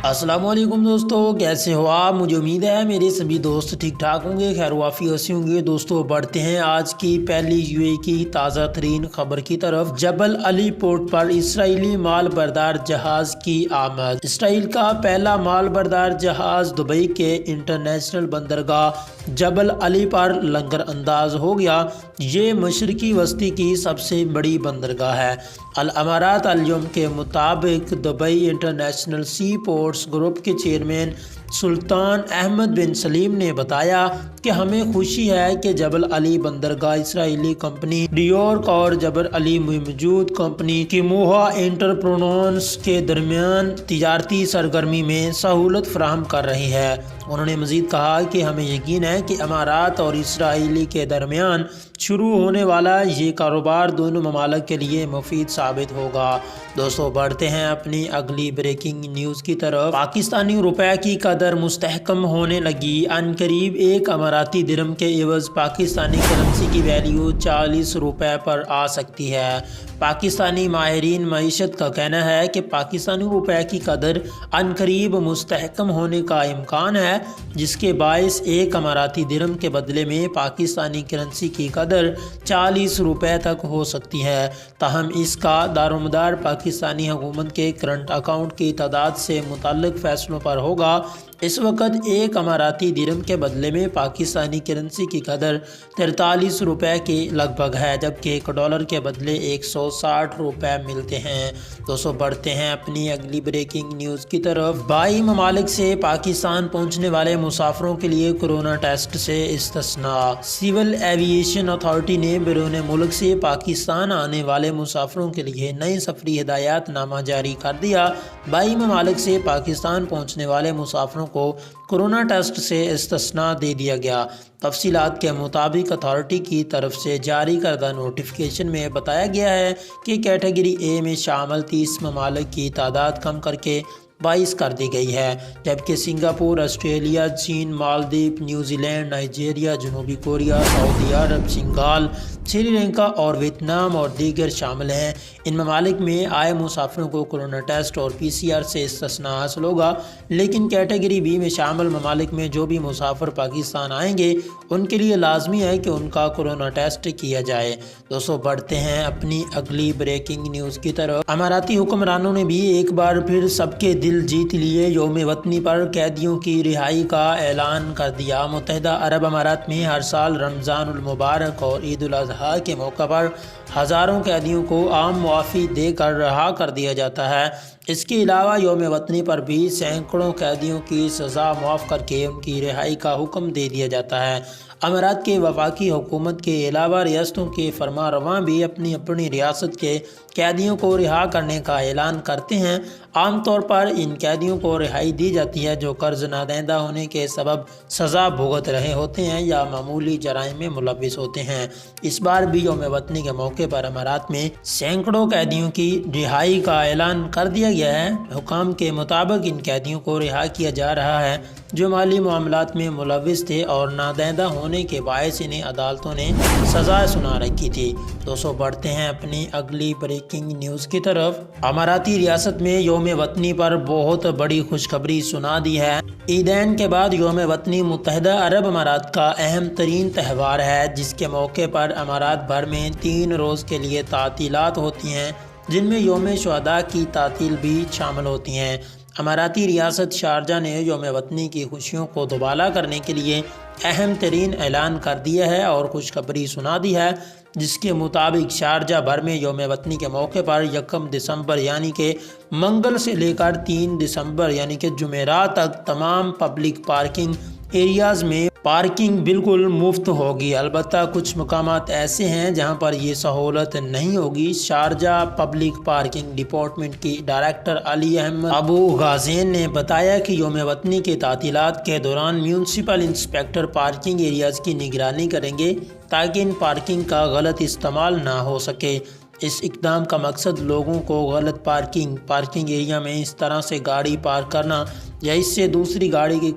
السلام علیکم دوستو، کیسے ہو آپ؟ مجھے امید ہے میرے سبھی دوست ٹھیک ٹھاک ہوں گے، خیر وافی ہنسی ہوں گے۔ دوستو بڑھتے ہیں آج کی پہلی UAE کی تازہ ترین خبر کی طرف۔ جبل علی پورٹ پر اسرائیلی مال بردار جہاز کی آمد۔ اسرائیل کا پہلا مال بردار جہاز دبئی کے انٹرنیشنل بندرگاہ جبل علی پر لنگر انداز ہو گیا۔ یہ مشرقی وسطی کی سب سے بڑی بندرگاہ ہے۔ الامارات اليوم کے مطابق دبئی انٹرنیشنل سی پورٹس گروپ کے چیئرمین سلطان احمد بن سلیم نے بتایا کہ ہمیں خوشی ہے کہ جبل علی بندرگاہ اسرائیلی کمپنی ڈیورک اور جبل علی موجود کمپنی کیموہا انٹرپرونز کے درمیان تجارتی سرگرمی میں سہولت فراہم کر رہی ہے۔ انہوں نے مزید کہا کہ ہمیں یقین ہے کہ امارات اور اسرائیل کے درمیان شروع ہونے والا یہ کاروبار دونوں ممالک کے لیے مفید ثابت ہوگا۔ دوستو بڑھتے ہیں اپنی اگلی بریکنگ نیوز کی طرف۔ پاکستانی روپے کی قدر مستحکم ہونے لگی، عنقریب ایک اماراتی درہم کے عوض پاکستانی کرنسی کی ویلیو 40 روپے پر آ سکتی ہے۔ پاکستانی ماہرین معیشت کا کہنا ہے کہ پاکستانی روپے کی قدر عنقریب مستحکم ہونے کا امکان ہے، جس کے باعث ایک اماراتی درہم کے بدلے میں پاکستانی کرنسی کی قدر 40 روپے تک ہو سکتی ہے۔ تاہم اس کا دارومدار پاکستانی حکومت کے کرنٹ اکاؤنٹ کی تعداد سے متعلق فیصلوں پر ہوگا۔ اس وقت ایک اماراتی درہم کے بدلے میں پاکستانی کرنسی کی قدر 43 روپے کے لگ بھگ ہے، جبکہ ایک ڈالر کے بدلے 160 روپے ملتے ہیں۔ دوستو بڑھتے ہیں اپنی اگلی بریکنگ نیوز کی طرف۔ 22 ممالک سے پاکستان پہنچنے والے مسافروں کے لیے کورونا ٹیسٹ سے استثناء۔ سول ایوییشن اتھارٹی نے بیرون ملک سے پاکستان آنے والے مسافروں کے لیے نئی سفری ہدایات نامہ جاری کر دیا۔ 22 ممالک سے پاکستان پہنچنے والے مسافروں کو کورونا ٹیسٹ سے استثناء دے دیا گیا۔ تفصیلات کے مطابق اتھارٹی کی طرف سے جاری کردہ نوٹیفیکیشن میں بتایا گیا ہے کہ کیٹیگری اے میں شامل 30 ممالک کی تعداد کم کر کے 22 کر دی گئی ہے، جبکہ سنگاپور، آسٹریلیا، چین، مالدیپ، نیوزی لینڈ، نائجیریا، جنوبی کوریا، سعودی عرب، سنگال، سری لنکا اور ویتنام اور دیگر شامل ہیں۔ ان ممالک میں آئے مسافروں کو کورونا ٹیسٹ اور PCR سے استثناء حاصل ہوگا، لیکن کیٹیگری بی میں شامل ممالک میں جو بھی مسافر پاکستان آئیں گے ان کے لیے لازمی ہے کہ ان کا کورونا ٹیسٹ کیا جائے۔ دوستو بڑھتے ہیں اپنی اگلی بریکنگ نیوز کی طرف۔ اماراتی حکمرانوں نے بھی ایک بار پھر سب کے دل جیت لیے، یوم وطنی پر قیدیوں کی رہائی کا اعلان کر دیا۔ متحدہ عرب امارات میں ہر سال رمضان المبارک اور عید الاضحیٰ کے موقع پر ہزاروں قیدیوں کو عام معافی دے کر رہا کر دیا جاتا ہے۔ اس کے علاوہ یوم وطنی پر بھی سینکڑوں قیدیوں کی سزا معاف کر کے ان کی رہائی کا حکم دے دیا جاتا ہے۔ امارات کے وفاقی حکومت کے علاوہ ریاستوں کے فرما رواں بھی اپنی اپنی ریاست کے قیدیوں کو رہا کرنے کا اعلان کرتے ہیں۔ عام طور پر ان قیدیوں کو رہائی دی جاتی ہے جو قرض نادہندہ ہونے کے سبب سزا بھگت رہے ہوتے ہیں یا معمولی جرائم میں ملوث ہوتے ہیں۔ اس بار بھی یوم وطنی کے موقع پر امارات میں سینکڑوں قیدیوں کی رہائی کا اعلان کر دیا گیا ہے۔ حکام کے مطابق ان قیدیوں کو رہا کیا جا رہا ہے جو مالی معاملات میں ملوث تھے اور نادہندہ ہونے کے باعث انہیں عدالتوں نے سزا سنا رکھی تھی۔ دوستو بڑھتے ہیں اپنی اگلی بریکنگ نیوز کی طرف۔ اماراتی ریاست میں یوم وطنی پر بہت بڑی خوشخبری سنا دی ہے۔ عیدین کے بعد یوم وطنی متحدہ عرب امارات کا اہم ترین تہوار ہے، جس کے موقع پر امارات بھر میں 3 روز کے لیے تعطیلات ہوتی ہیں، جن میں یوم شہداء کی تعطیل بھی شامل ہوتی ہیں۔ اماراتی ریاست شارجہ نے یوم وطنی کی خوشیوں کو دوبالا کرنے کے لیے اہم ترین اعلان کر دیا ہے اور خوشخبری سنا دی ہے، جس کے مطابق شارجہ بھر میں یوم وطنی کے موقع پر 1 دسمبر یعنی کہ منگل سے لے کر 3 دسمبر یعنی کہ جمعرات تک تمام پبلک پارکنگ ایریاز میں پارکنگ بالکل مفت ہوگی۔ البتہ کچھ مقامات ایسے ہیں جہاں پر یہ سہولت نہیں ہوگی۔ شارجہ پبلک پارکنگ ڈپارٹمنٹ کی ڈائریکٹر علی احمد ابو غازین نے بتایا کہ یوم وطنی کے تعطیلات کے دوران میونسپل انسپیکٹر پارکنگ ایریاز کی نگرانی کریں گے تاکہ ان پارکنگ کا غلط استعمال نہ ہو سکے۔ اس اقدام کا مقصد لوگوں کو غلط پارکنگ ایریا میں اس طرح سے گاڑی پارک کرنا یا اس سے دوسری گاڑی کے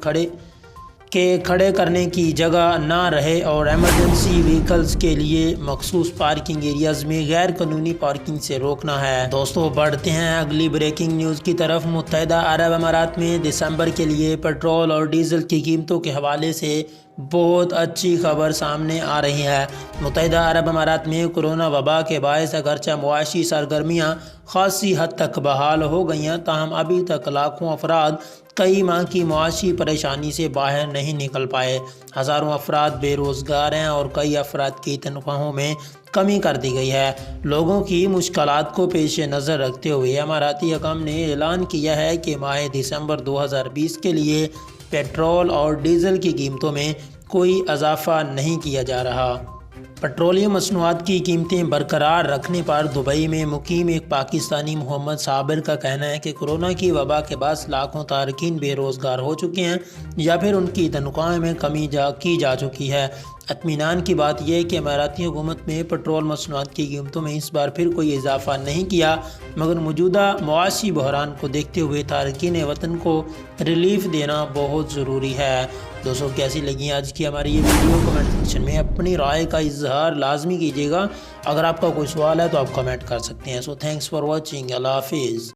کہ کھڑے کرنے کی جگہ نہ رہے اور ایمرجنسی وہیکلز کے لیے مخصوص پارکنگ ایریاز میں غیر قانونی پارکنگ سے روکنا ہے۔ دوستو بڑھتے ہیں اگلی بریکنگ نیوز کی طرف۔ متحدہ عرب امارات میں دسمبر کے لیے پیٹرول اور ڈیزل کی قیمتوں کے حوالے سے بہت اچھی خبر سامنے آ رہی ہے۔ متحدہ عرب امارات میں کورونا وبا کے باعث اگرچہ معاشی سرگرمیاں خاصی حد تک بحال ہو گئی ہیں، تاہم ابھی تک لاکھوں افراد کئی ماہ کی معاشی پریشانی سے باہر نہیں نکل پائے۔ ہزاروں افراد بے روزگار ہیں اور کئی افراد کی تنخواہوں میں کمی کر دی گئی ہے۔ لوگوں کی مشکلات کو پیش نظر رکھتے ہوئے اماراتی حکام نے اعلان کیا ہے کہ ماہ دسمبر 2020 کے لیے پیٹرول اور ڈیزل کی قیمتوں میں کوئی اضافہ نہیں کیا جا رہا۔ پیٹرولیم مصنوعات کی قیمتیں برقرار رکھنے پر دبئی میں مقیم ایک پاکستانی محمد صابر کا کہنا ہے کہ کورونا کی وبا کے بعد لاکھوں تارکین بے روزگار ہو چکے ہیں یا پھر ان کی تنخواہ میں کمی کی جا چکی ہے۔ اطمینان کی بات یہ ہے کہ اماراتی حکومت نے پیٹرول مصنوعات کی قیمتوں میں اس بار پھر کوئی اضافہ نہیں کیا، مگر موجودہ معاشی بحران کو دیکھتے ہوئے تارکین وطن کو ریلیف دینا بہت ضروری ہے۔ دوستو کیسی لگی آج کی ہماری یہ ویڈیو؟ کمنٹ سیکشن میں اپنی رائے کا اظہار لازمی کیجیے گا۔ اگر آپ کا کوئی سوال ہے تو آپ کمنٹ کر سکتے ہیں۔ سو تھینکس فار واچنگ۔ اللہ حافظ۔